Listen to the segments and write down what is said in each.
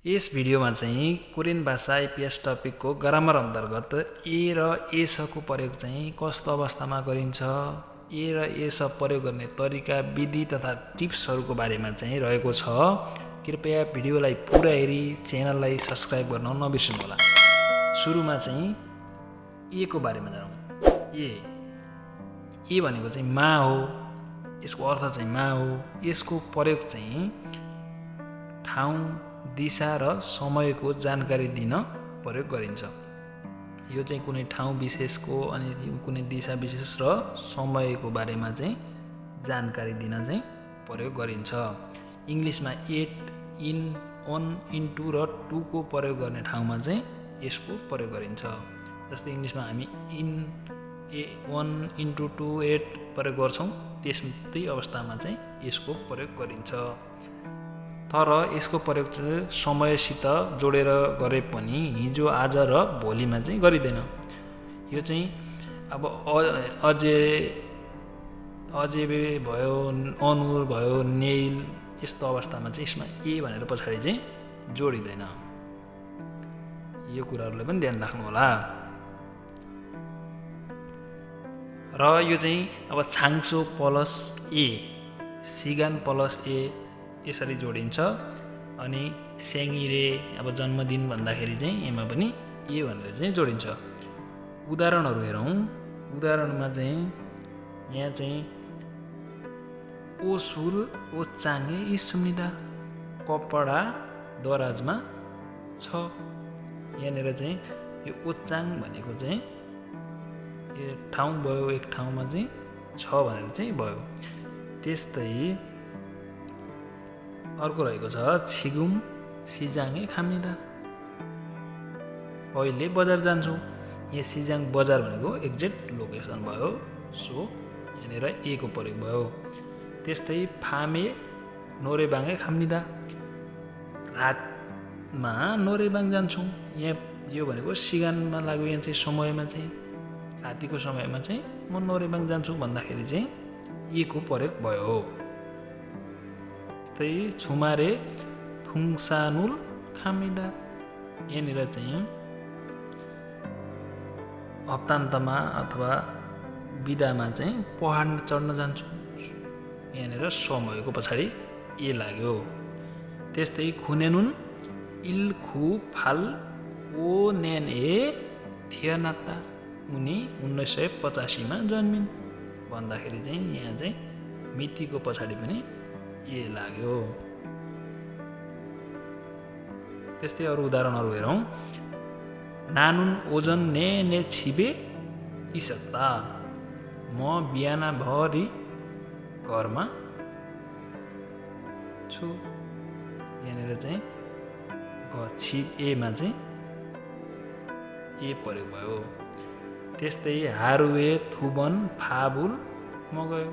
यस भिडियोमा चाहिँ कोरियन भाषा एपीएस टपिकको ग्रामर अन्तर्गत ए र एसको प्रयोग चाहिँ कस्तो अवस्थामा गरिन्छ, ए र एस प्रयोग गर्ने तरिका, विधि तथा टिप्सहरूको बारेमा चाहिँ रहेको छ। कृपया भिडियोलाई पुरा हेरी च्यानललाई सब्स्क्राइब गर्न नबिर्सनुहोला। सुरुमा चाहिँ ए को बारेमा जानौँ। ए भनेको चाहिँ मा हो, यसको अर्थ चाहिँ मा हो। यसको प्रयोग चाहिँ ठाउँ, दिशा र समयको जानकारी दिन प्रयोग गरिन्छ। यो चाहिँ कुनै ठाउँ विशेषको अनि कुनै दिशा विशेष र समयको बारेमा चाहिँ जानकारी दिन चाहिँ प्रयोग गरिन्छ। इङ्ग्लिसमा एट, इन, अन, इन्टु र टुको प्रयोग गर्ने ठाउँमा चाहिँ यसको प्रयोग गरिन्छ। जस्तै इङ्ग्लिसमा हामी in, on, into to, at प्रयोग गर्छौँ, त्यस्तै अवस्थामा चाहिँ यसको प्रयोग गरिन्छ। तर यसको प्रयोग चाहिँ समयसित जोडेर गरे पनि हिजो, आज र भोलिमा चाहिँ गरिँदैन। यो चाहिँ अब अजे भयो, अनुर भयो, नेल, यस्तो अवस्थामा चाहिँ यसमा ए भनेर पछाडि चाहिँ जोडिँदैन। यो कुराहरूलाई पनि ध्यान राख्नु होला। र यो चाहिँ अब छाङसो प्लस ए, सिगान प्लस ए यसरी जोडिन्छ। अनि स्याङ्गिरे अब जन्मदिन भन्दाखेरि चाहिँ एमा पनि ए भनेर चाहिँ जोडिन्छ। उदाहरणहरू हेरौँ। उदाहरणमा चाहिँ यहाँ चाहिँ ओसुल ओचाङे इस्मिदा, कपडा दराजमा छ। यहाँनिर चाहिँ यो ओचाङ भनेको चाहिँ यो ठाउँ भयो, एक ठाउँमा चाहिँ छ भनेर चाहिँ भयो। त्यस्तै अर्को रहेको छ छिगुम सिजाङे खामिदा, अहिले बजार जान्छु। यहाँ सिजाङ बजार भनेको एक्ज्याक्ट लोकेसन भयो, सो यहाँनिर ए को प्रयोग भयो। त्यस्तै फामे नोरेबाङे खाम्निदा, रातमा नोरेबाङ जान्छौँ। यहाँ यो भनेको सिगानमा लाग्यो, यहाँ चाहिँ समयमा चाहिँ रातिको समयमा चाहिँ म नोरेबाङ जान्छु भन्दाखेरि चाहिँ ए को प्रयोग भयो। त्यस्तै छुमारे थुङसानुल खामिदा, यहाँनिर चाहिँ हप्तान्तमा अथवा बिदामा चाहिँ पहाड चढ्न जान्छु। यहाँनिर समयको पछाडि ए लाग्यो। त्यस्तै खुनेनुन इल्खु फाल ओ न्यान ए थियनाता, उनी 1985मा जन्मिन् भन्दाखेरि चाहिँ यहाँ चाहिँ मितिको पछाडि पनि ए लाग्यो। त्यस्तै अरू उदाहरणहरू हेरौँ। नानुन ओजन ने ने छिबे इसक्ता, म बिहानभरि घरमा छु। यहाँनिर चाहिँ छिब एमा चाहिँ ए प्रयोग भयो। त्यस्तै हारुए थुबन फाबुल मगयो,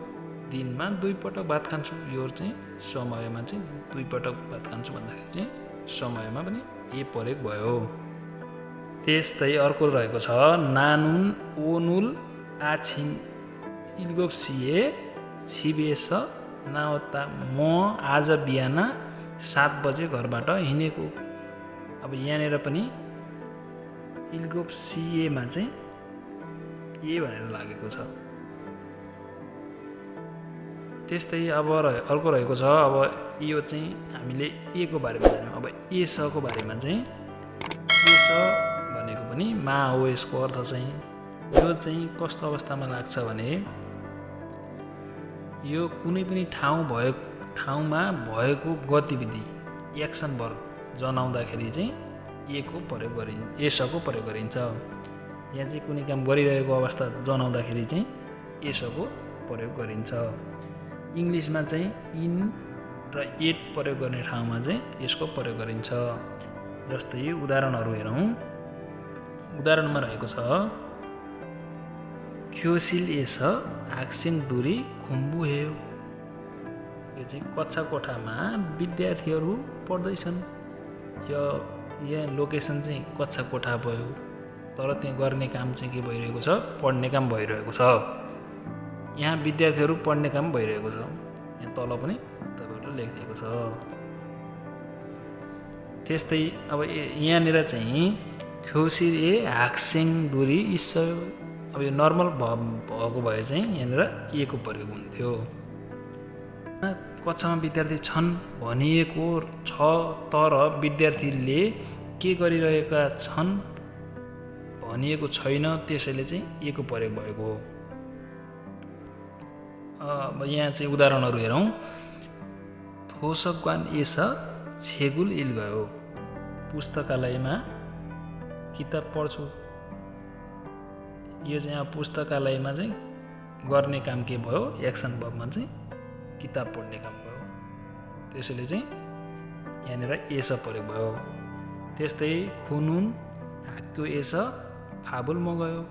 दिनमा 2 पटक भात खान्छु। यो चाहिँ समयमा चाहिँ 2 पटक भात खान्छु भन्दाखेरि चाहिँ समयमा पनि ए प्रयोग भयो। त्यस्तै अर्को रहेको छ नानुन ओनुल आछिम इल्गोप्सिए छिबेस नावता, म आज बिहान 7 बजे घरबाट हिँडेको। अब यहाँनिर पनि इल्गोप्सिएमा चाहिँ ए भनेर लागेको छ। त्यस्तै अब अर्को रहेको छ। अब यो चाहिँ हामीले ए को बारेमा जान्यौँ। अब एसको बारेमा चाहिँ एस भनेको पनि मा हो। यसको अर्थ चाहिँ यो चाहिँ कस्तो अवस्थामा लाग्छ भने यो कुनै पनि ठाउँमा भएको गतिविधि, एक्सन वर्ब जनाउँदाखेरि चाहिँ एसको प्रयोग गरिन्छ। यहाँ चाहिँ कुनै काम गरिरहेको अवस्था जनाउँदाखेरि चाहिँ एसको प्रयोग गरिन्छ। इङ्ग्लिसमा चाहिँ इन र एट प्रयोग गर्ने ठाउँमा चाहिँ यसको प्रयोग गरिन्छ। जस्तै उदाहरणहरू हेरौँ। उदाहरणमा रहेको छ ख्योसिल एस हाक्सिङ दुरी खुम्बु हेयो, यो चाहिँ कक्षा कोठामा विद्यार्थीहरू पढ्दैछन्। यो यहाँ लोकेसन चाहिँ कक्षा कोठा भयो, तर त्यहाँ गर्ने काम चाहिँ के भइरहेको छ, पढ्ने काम भइरहेको छ। यहाँ विद्यार्थीहरू पढ्ने काम भइरहेको छ। यहाँ तल पनि तपाईँहरूले लेखिदिएको छ। त्यस्तै अब यहाँनिर चाहिँ ख्योसिर ए हाक्सेङ डोरी इस्सयो। अब यो नर्मल भएको भए चाहिँ यहाँनिर ए को प्रयोग हुन्थ्यो। कक्षामा विद्यार्थी छन् भनिएको छ तर विद्यार्थीले के गरिरहेका छन् भनिएको छैन, त्यसैले चाहिँ ए को प्रयोग भएको हो। अब यहाँ चाहिँ उदाहरणहरू हेरौँ। थोसक्वान एस छेगुल इल गयो। पुस्तकालयमा किताब पढ्छु। यो चाहिँ अब पुस्तकालयमा चाहिँ गर्ने काम के भयो, एक्सन भर्बमा चाहिँ किताब पढ्ने काम भयो। त्यसैले चाहिँ यहाँनिर एस प्रयोग भयो। त्यस्तै खुनुन हाक्यो एस फाबुल म गयो।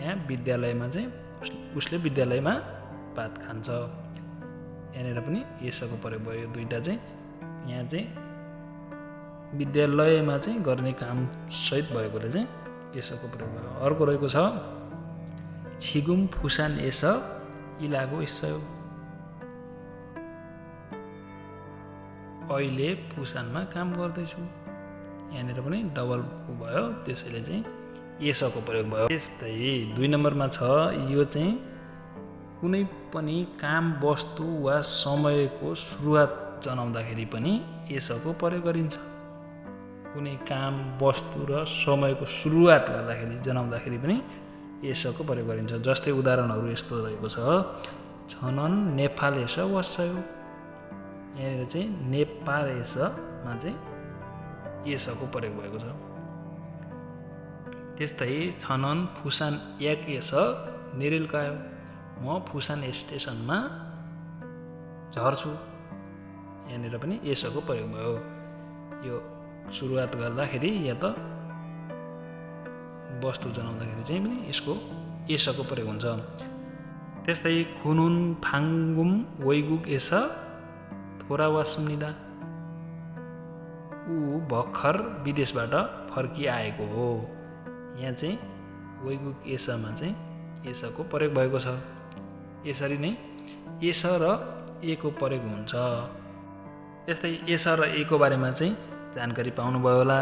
यहाँ विद्यालयमा चाहिँ उसले विद्यालयमा भात खान्छ। यहाँनिर पनि एसको प्रयोग भयो। दुईवटा चाहिँ यहाँ चाहिँ विद्यालयमा चाहिँ गर्ने काम सहित भएकोले चाहिँ एसको प्रयोग भयो। अर्को रहेको छ छिगुम फुसान एस इलागो इस्सयो। अहिले फुसानमा काम गर्दैछु। यहाँनिर पनि डबल भयो, त्यसैले चाहिँ एसको प्रयोग भयो। त्यस्तै 2 नम्बरमा छ यो चाहिँ कुनै पनि काम, वस्तु वा समयको सुरुवात जनाउँदाखेरि पनि एसको प्रयोग गरिन्छ। कुनै काम, वस्तु र समयको सुरुवात गर्दाखेरि जनाउँदाखेरि पनि एसको प्रयोग गरिन्छ। जस्तै उदाहरणहरू यस्तो रहेको छ छनन नेपाल एस वस्सयो। यहाँनिर चाहिँ नेपाल एसमा चाहिँ एसको प्रयोग भएको छ। त्यस्तै छनन फुसान एक एस निरेल गयो। म फुसान स्टेसनमा झर्छु। यहाँनिर पनि एसको प्रयोग भयो। यो सुरुवात गर्दाखेरि या त वस्तु जनाउँदाखेरि चाहिँ पनि एसको प्रयोग हुन्छ। त्यस्तै खुनुन फाङ्गुम वैगुक एस थोरा वासुनिदा। ऊ भर्खर विदेशबाट फर्किआएको हो। यहाँ चाहिँ वैगुक एसमा चाहिँ एसको प्रयोग भएको छ। यसरी नै एस र ए को प्रयोग हुन्छ। यस्तै एस र ए को बारेमा चाहिँ जानकारी पाउनुभयो होला।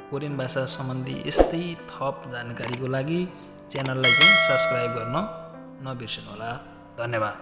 कोरियन भाषा सम्बन्धी यस्तै थप जानकारीको लागि च्यानललाई चाहिँ सब्सक्राइब गर्न नबिर्सनु होला। धन्यवाद।